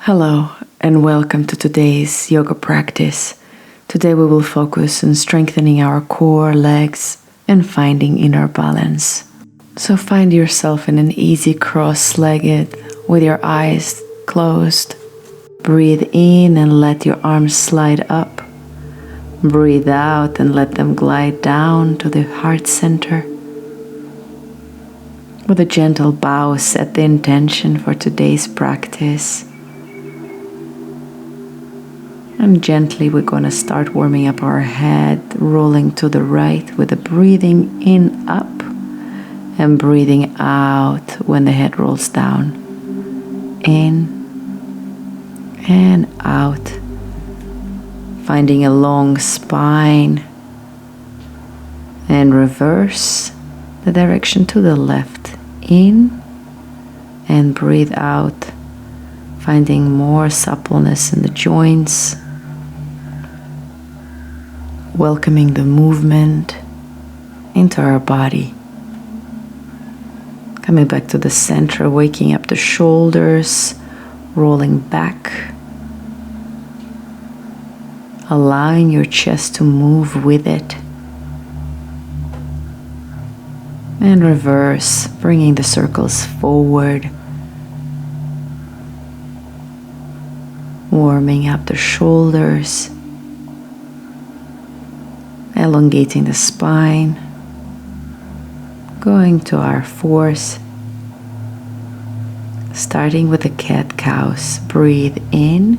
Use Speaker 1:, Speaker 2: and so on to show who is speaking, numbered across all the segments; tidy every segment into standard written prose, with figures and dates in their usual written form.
Speaker 1: Hello and welcome to today's yoga practice. Today we will focus on strengthening our core, legs, and finding inner balance. So find yourself in an easy cross-legged with your eyes closed. Breathe in and let your arms slide up. Breathe out and let them glide down to the heart center. With a gentle bow, set the intention for today's practice. And gently we're going to start warming up our head, rolling to the right with a breathing in up and breathing out when the head rolls down. In and out. Finding a long spine and reverse the direction to the left. In and breathe out. Finding more suppleness in the joints. Welcoming the movement into our body. Coming back to the center, waking up the shoulders, rolling back. Allowing your chest to move with it. And reverse, bringing the circles forward. Warming up the shoulders. Elongating the spine, going to our fourth, starting with the cat-cows. Breathe in,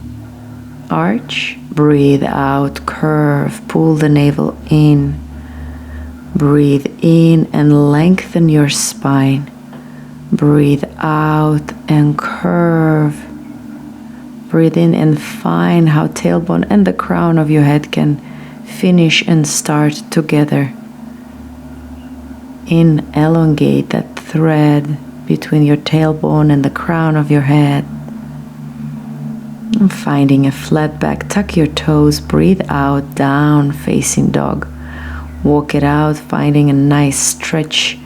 Speaker 1: arch, breathe out, curve, pull the navel in, breathe in and lengthen your spine, breathe out and curve, breathe in and find how tailbone and the crown of your head can finish and start together. In, elongate that thread between your tailbone and the crown of your head. And finding a flat back, tuck your toes, breathe out, down facing dog. Walk it out, finding a nice stretch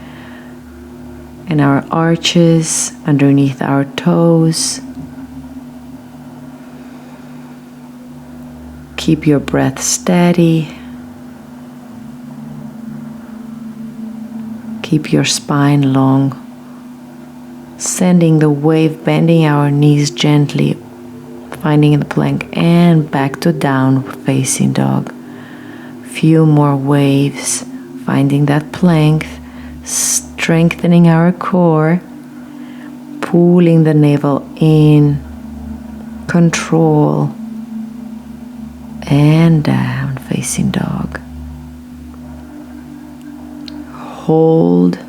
Speaker 1: in our arches, underneath our toes. Keep your breath steady. Keep your spine long. Sending the wave, bending our knees gently, finding the plank and back to down facing dog. Few more waves, finding that plank, strengthening our core, pulling the navel in, control. And down facing dog. Hold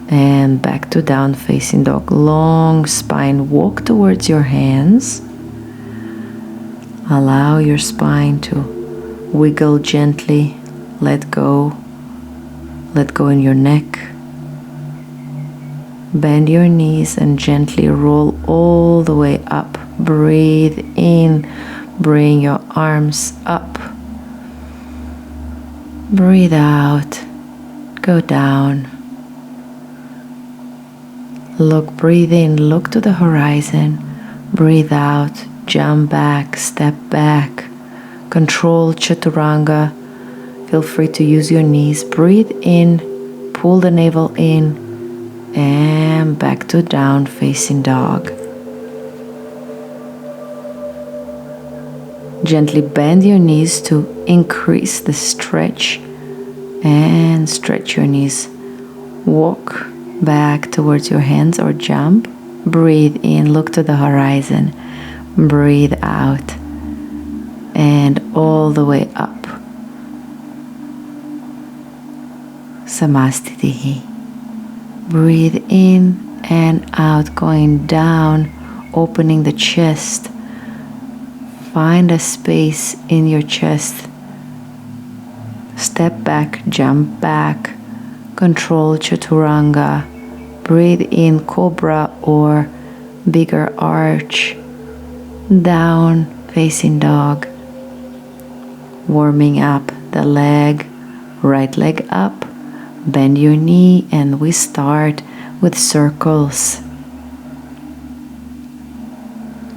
Speaker 1: and back to down facing dog. Long spine, walk towards your hands. Allow your spine to wiggle gently. Let go in your neck. Bend your knees and gently roll all the way up. Breathe in. Bring your arms up. Breathe out. Go down. Breathe in, look to the horizon. Breathe out, jump back, step back. Control chaturanga. Feel free to use your knees. Breathe in, pull the navel in, and back to down facing dog. Gently bend your knees to increase the stretch and stretch your knees. Walk back towards your hands or jump. Breathe in, look to the horizon. Breathe out and all the way up. Samastitihi. Breathe in and out, going down, opening the chest. Find a space in your chest. Step back, jump back. Control chaturanga. Breathe in cobra or bigger arch. Down facing dog. Warming up the leg. Right leg up. Bend your knee and we start with circles.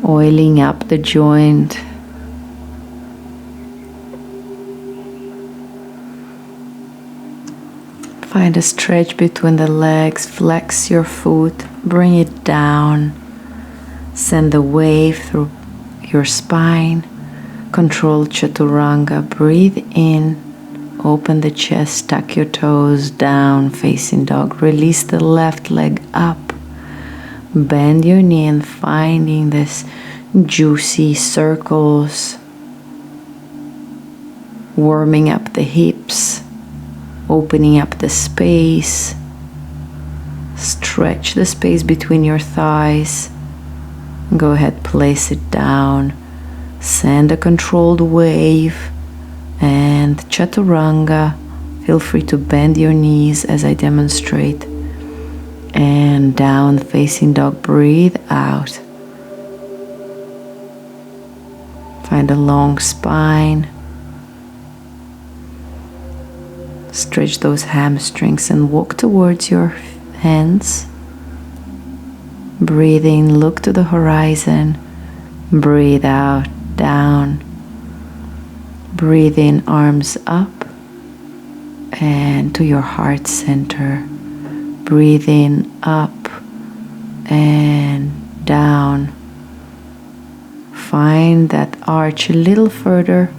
Speaker 1: oiling up the joint. Find a stretch between the legs, flex your foot, bring it down, send the wave through your spine, control chaturanga, breathe in, open the chest, tuck your toes, down, facing dog, release the left leg up, bend your knee and finding this juicy circles, warming up the hips, opening up the space, stretch the space between your thighs. Go ahead, place it down, send a controlled wave and chaturanga. Feel free to bend your knees as I demonstrate. And down, facing dog, breathe out. Find a long spine. Stretch those hamstrings and walk towards your hands. Breathe in, look to the horizon. Breathe out, down. Breathe in, arms up and to your heart center. Breathe in, up and down. Find that arch a little further.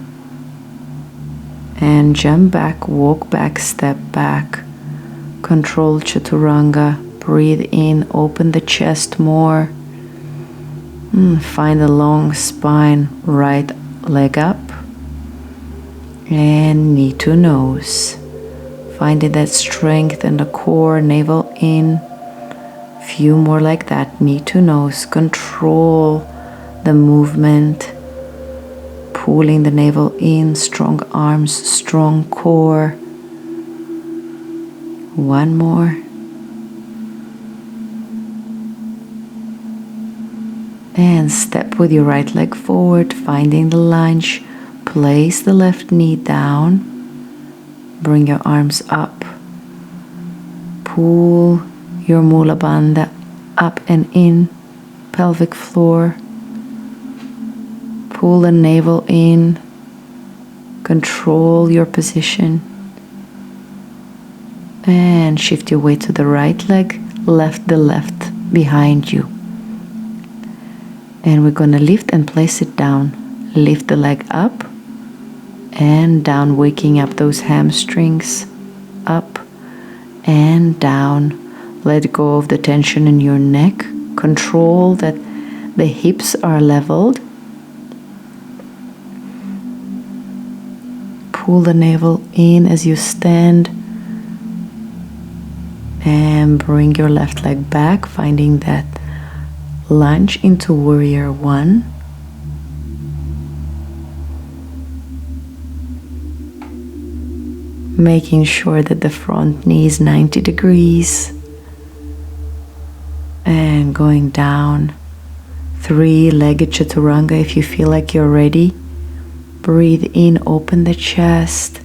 Speaker 1: And jump back, walk back, step back. Control chaturanga. Breathe in, open the chest more. Find a long spine, right leg up. And knee to nose. Finding that strength in the core, navel in. Few more like that, knee to nose. Control the movement. Pulling the navel in, strong arms, strong core. One more. And step with your right leg forward, finding the lunge. Place the left knee down. Bring your arms up. Pull your Mula Bandha up and in, pelvic floor. Pull the navel in, control your position, and shift your weight to the right leg, left the left behind you. And we're going to lift and place it down. Lift the leg up and down, waking up those hamstrings, up and down. Let go of the tension in your neck. Control that the hips are leveled. Pull the navel in as you stand and bring your left leg back, finding that lunge into warrior one. Making sure that the front knee is 90 degrees and going down. Three-legged chaturanga if you feel like you're ready. Breathe in, open the chest.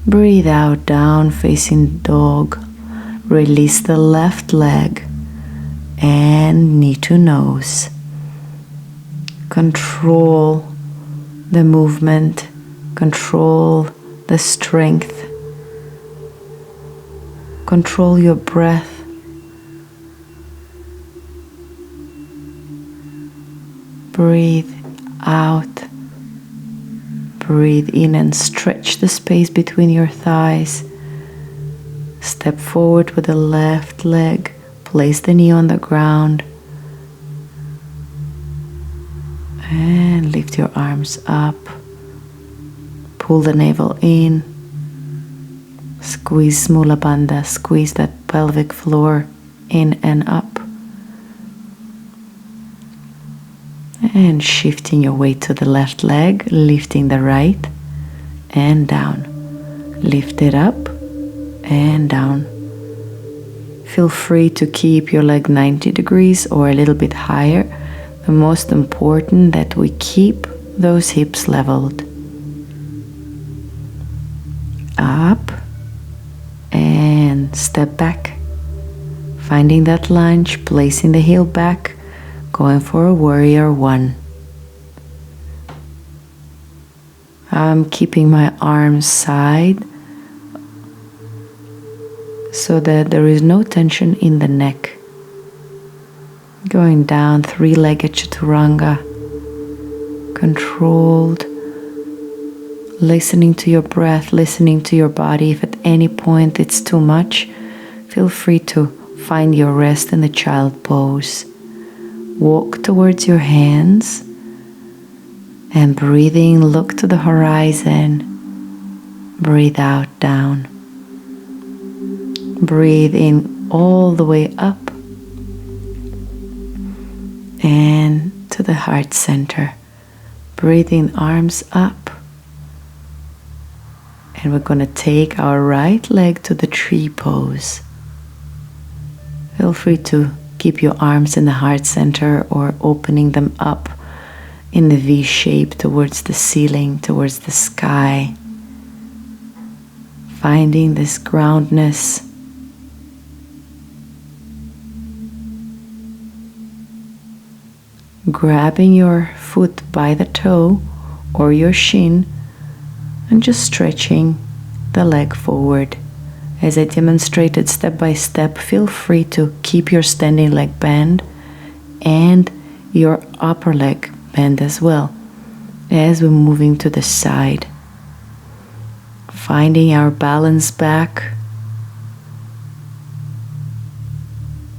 Speaker 1: Breathe out, down, facing dog. Release the left leg and knee to nose. Control the movement, control the strength, control your breath. Breathe out. Breathe in and stretch the space between your thighs. Step forward with the left leg. Place the knee on the ground. And lift your arms up. Pull the navel in. Squeeze Mula Bandha. Squeeze that pelvic floor in and up. And shifting your weight to the left leg, lifting the right and down. Lift it up and down. Feel free to keep your leg 90 degrees or a little bit higher. The most important that we keep those hips leveled. Up and step back. Finding that lunge, placing the heel back. going for a warrior one. I'm keeping my arms side so that there is no tension in the neck. Going down, three-legged chaturanga, controlled, listening to your breath, listening to your body. If at any point it's too much, feel free to find your rest in the child pose. Walk towards your hands and breathing, look to the horizon. Breathe out, down. Breathe in all the way up and to the heart center. Breathing arms up. And we're going to take our right leg to the tree pose. Feel free to keep your arms in the heart center or opening them up in the V shape towards the ceiling, towards the sky. Finding this groundness. Grabbing your foot by the toe or your shin and just stretching the leg forward. As I demonstrated step by step, feel free to keep your standing leg bent and your upper leg bent as well as we're moving to the side. Finding our balance back.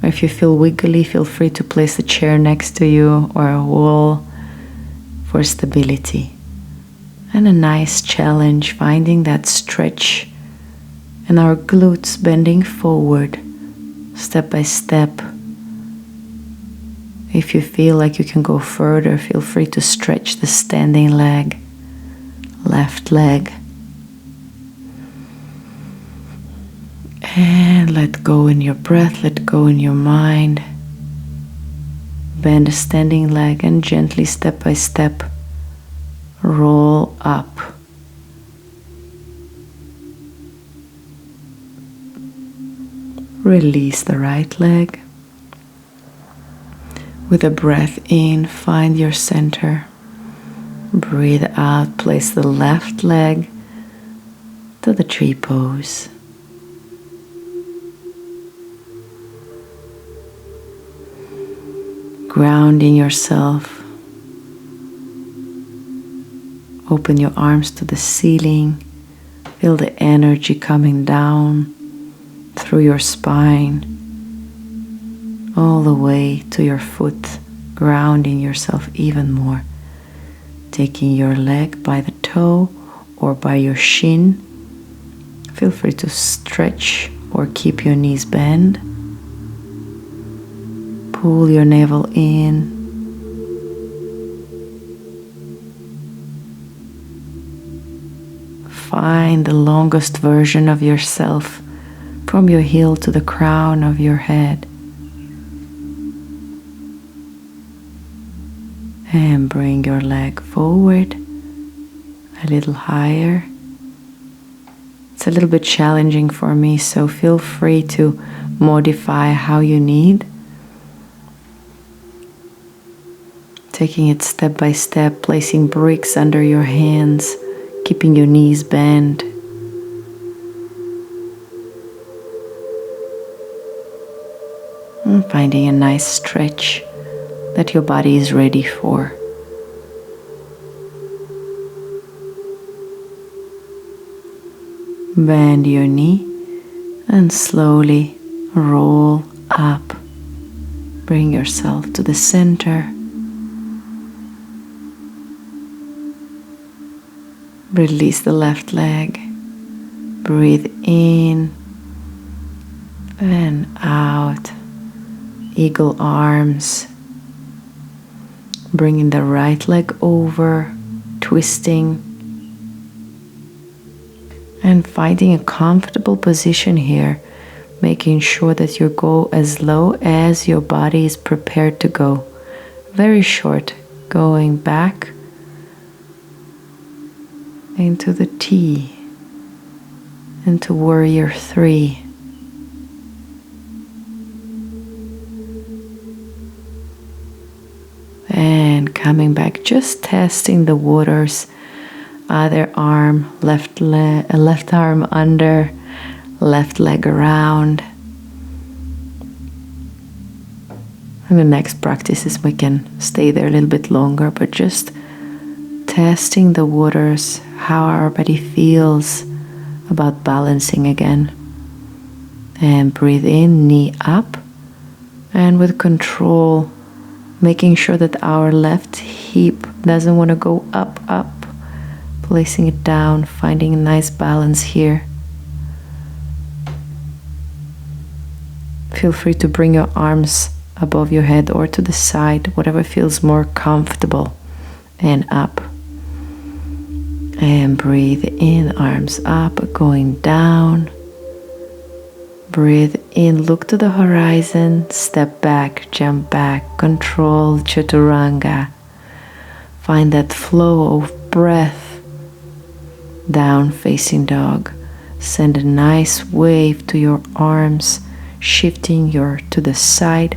Speaker 1: If you feel wiggly, feel free to place a chair next to you or a wall for stability. And a nice challenge, finding that stretch and our glutes bending forward step by step. If you feel like you can go further, feel free to stretch the standing leg, left leg. And let go in your breath, let go in your mind. Bend the standing leg and gently, step by step, roll up. Release the right leg. With a breath in, find your center. Breathe out, place the left leg to the tree pose. Grounding yourself. Open your arms to the ceiling. Feel the energy coming down through your spine, all the way to your foot, grounding yourself even more. Taking your leg by the toe or by your shin. Feel free to stretch or keep your knees bent. Pull your navel in. Find the longest version of yourself from your heel to the crown of your head. And bring your leg forward a little higher. It's a little bit challenging for me, so feel free to modify how you need. Taking it step by step, placing bricks under your hands, keeping your knees bent. And finding a nice stretch that your body is ready for. Bend your knee and slowly roll up. Bring yourself to the center. Release the left leg. Breathe in and out. Eagle arms. Bringing the right leg over, twisting. And finding a comfortable position here, making sure that you go as low as your body is prepared to go. Very short, going back into the T, into warrior 3. And coming back, just testing the waters. Other arm, left arm under, left leg around. And the next practices we can stay there a little bit longer, but just testing the waters, how our body feels about balancing again. And breathe in, knee up, and with control, making sure that our left hip doesn't want to go up, placing it down, finding a nice balance here. Feel free to bring your arms above your head or to the side, whatever feels more comfortable, and up. And breathe in, arms up, going down. Breathe in, look to the horizon, step back, jump back, control chaturanga. Find that flow of breath. Down facing dog. Send a nice wave to your arms, shifting your to the side,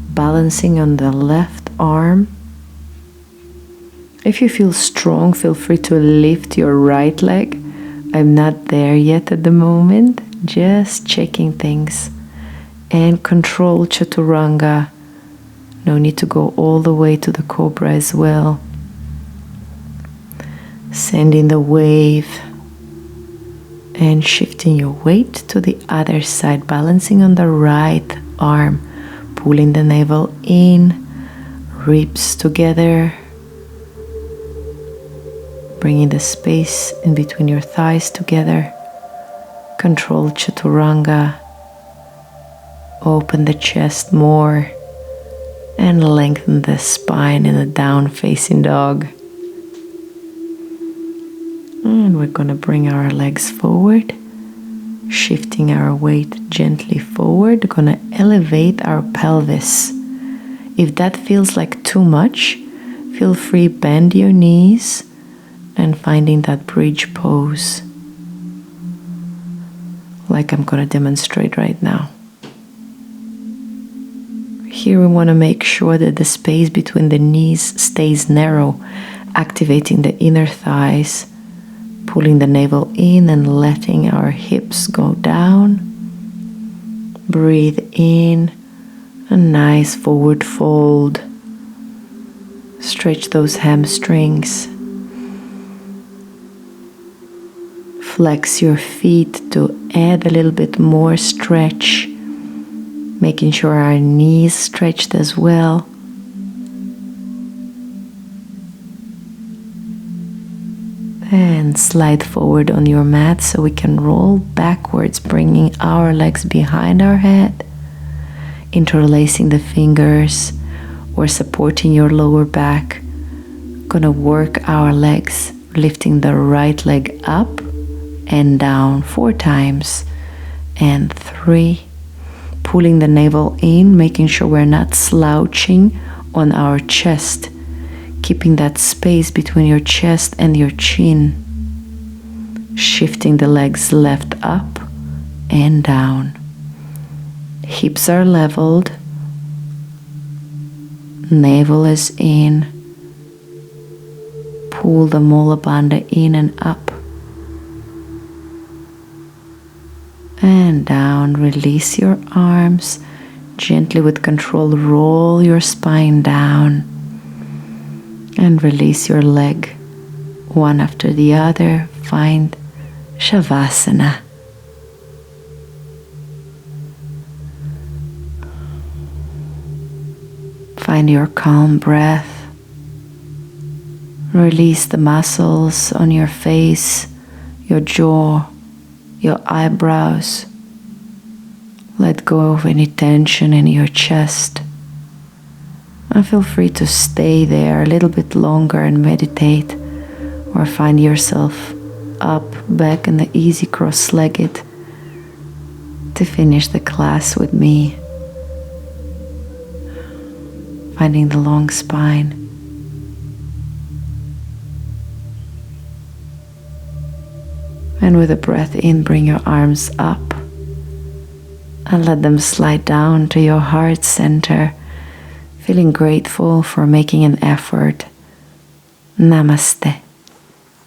Speaker 1: balancing on the left arm. If you feel strong, feel free to lift your right leg. I'm not there yet at the moment, just checking things. And control chaturanga. No need to go all the way to the cobra as well. Sending the wave and shifting your weight to the other side, balancing on the right arm, pulling the navel in, ribs together, bringing the space in between your thighs together. Control chaturanga. Open the chest more and lengthen the spine in a down facing dog. And we're going to bring our legs forward, shifting our weight gently forward. We're going to elevate our pelvis. If that feels like too much, feel free, bend your knees and finding that bridge pose, like I'm going to demonstrate right now. Here we want to make sure that the space between the knees stays narrow, activating the inner thighs, pulling the navel in and letting our hips go down. Breathe in, a nice forward fold. Stretch those hamstrings. Flex your feet to add a little bit more stretch, making sure our knees stretched as well. And slide forward on your mat so we can roll backwards, bringing our legs behind our head, interlacing the fingers or supporting your lower back. Gonna work our legs, lifting the right leg up and down 4 times, and 3. Pulling the navel in, making sure we're not slouching on our chest, keeping that space between your chest and your chin. Shifting the legs left up and down. Hips are leveled. Navel is in. Pull the Mula Bandha in and up. And down. Release your arms. Gently with control, roll your spine down. And release your leg one after the other. Find Shavasana. Find your calm breath. Release the muscles on your face, your jaw, your eyebrows. Let go of any tension in your chest. And feel free to stay there a little bit longer and meditate, or find yourself up, back in the easy cross-legged to finish the class with me. Finding the long spine. And with a breath in, bring your arms up and let them slide down to your heart center. feeling grateful for making an effort. Namaste.